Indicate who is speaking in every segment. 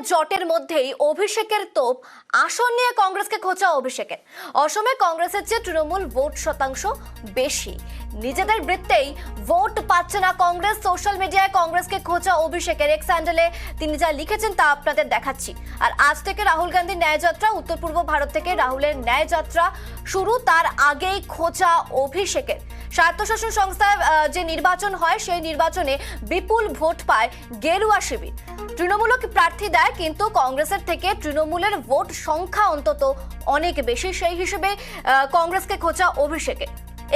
Speaker 1: জটের মধ্যেই অভিষেকের তোপ আসন নিয়ে কংগ্রেসকে খোঁচা অভিষেকের। অসমে কংগ্রেসের চেয়ে তৃণমূল ভোট শতাংশ বেশি, নিজেদের বৃত্তেই ভোট পাচ্ছে না কংগ্রেস। সোশ্যাল মিডিয়ায় কংগ্রেসকে খোঁচা অভিষেকের। এক্স হ্যান্ডেলে তিনি যা লিখেছেন তা আপনাদের দেখাচ্ছি। আর আজ থেকে রাহুল গান্ধীর ন্যায়যাত্রা, উত্তর পূর্ব ভারত থেকে রাহুলের ন্যায়যাত্রা শুরু, তার আগেই খোঁচা অভিষেকের। স্বায়ত্তশাসন সংস্থায় যে নির্বাচন হয় সেই নির্বাচনে বিপুল ভোট পায় গেরুয়া শিবির। তৃণমূলক প্রার্থী দেয়, কিন্তু কংগ্রেসের থেকে তৃণমূলের ভোট সংখ্যা অন্তত অনেক বেশি। সেই হিসেবে কংগ্রেসকে খোঁচা অভিষেকে।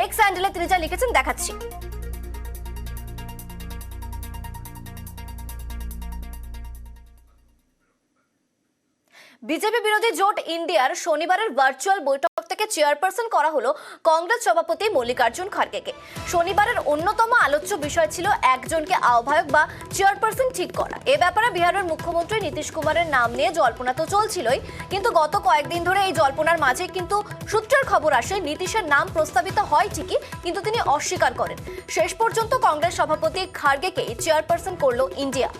Speaker 1: এক্স হ্যান্ডেলে তিনি যা লিখেছেন দেখাচ্ছি। বিজেপি বিরোধী জোট ইন্ডিয়ার শনিবারের ভার্চুয়াল বৈঠক থেকে চেয়ারপারসন করা হলো কংগ্রেস সভাপতি মল্লিকার্জুন খার্গেকে। শনিবারের অন্যতম আলোচ্য বিষয় ছিল একজনকে আহ্বায়ক বা চেয়ারপারসন ঠিক করা। এ ব্যাপারে বিহারের মুখ্যমন্ত্রী নীতিশ কুমারের নাম নিয়ে জল্পনা তো চলছিলই, কিন্তু গত কয়েকদিন ধরে এই জল্পনার মাঝে কিন্তু সূত্রের খবর আসে নীতিশের নাম প্রস্তাবিত হয় ঠিকই, কিন্তু তিনি অস্বীকার করেন। শেষ পর্যন্ত কংগ্রেস সভাপতি খার্গেকেই চেয়ারপারসন করলো ইন্ডিয়া।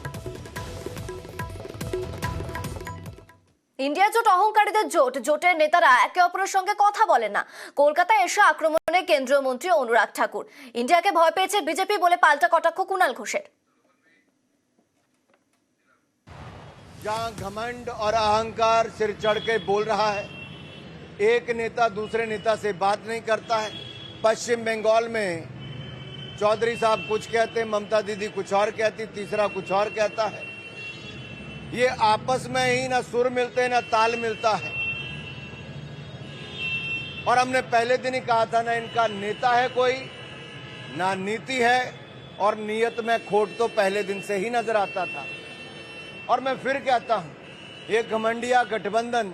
Speaker 1: ইন্ডিয়া জোট অহংকারীদের জোট। জোটের নেতারা একে অপরের সঙ্গে কথা বলেন না। কলকাতায় এসে আক্রমণে কেন্দ্রীয় মন্ত্রী অনুরাগ ঠাকুর। ইন্ডিয়াকে ভয় পেয়েছে বিজেপি বলে পাল্টা কটাক্ষ কুণাল ঘোষের।
Speaker 2: जहां घमंड और अहंकार सिर चढ़ के बोल रहा है, एक नेता दूसरे नेता से बात नहीं करता है। पश्चिम बंगाल में चौधरी साहब कुछ कहते, ममता दीदी कुछ और कहती, तीसरा कुछ और कहता है। ये आपस में ही ना सुर मिलते ना ताल मिलता है। और हमने पहले दिन ही कहा था, ना इनका नेता है कोई, ना नीति है, और नीयत में खोट तो पहले दिन से ही नजर आता था। और मैं फिर कहता हूं, ये घमंडिया गठबंधन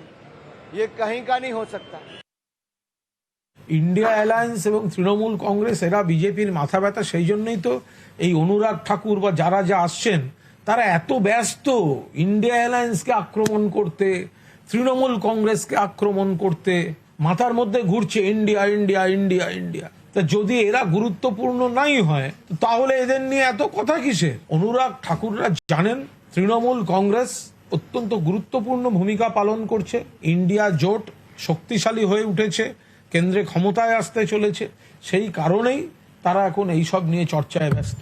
Speaker 2: ये कहीं का नहीं हो सकता।
Speaker 3: ইন্ডিয়া অ্যালায়েন্স এবং তৃণমূল কংগ্রেস এরা বিজেপির মাথা ব্যথা। সেই জন্যই তো এই অনুরাগ ঠাকুর বা যারা যা আসছেন তারা এত ব্যস্ত ইন্ডিয়া অ্যালায়েন্সকে আক্রমণ করতে, তৃণমূল কংগ্রেসকে আক্রমণ করতে। মাথার মধ্যে ঘুরছে ইন্ডিয়া ইন্ডিয়া ইন্ডিয়া ইন্ডিয়া। তা যদি এরা গুরুত্বপূর্ণ নাই হয় তাহলে এদের নিয়ে এত কথা কিসে? অনুরাগ ঠাকুররা জানেন তৃণমূল কংগ্রেস অত্যন্ত গুরুত্বপূর্ণ ভূমিকা পালন করছে। ইন্ডিয়া জোট শক্তিশালী হয়ে উঠেছে, কেন্দ্রে ক্ষমতায় আসতে চলেছে। সেই কারণেই তারা এখন এইসব নিয়ে চর্চায় ব্যস্ত।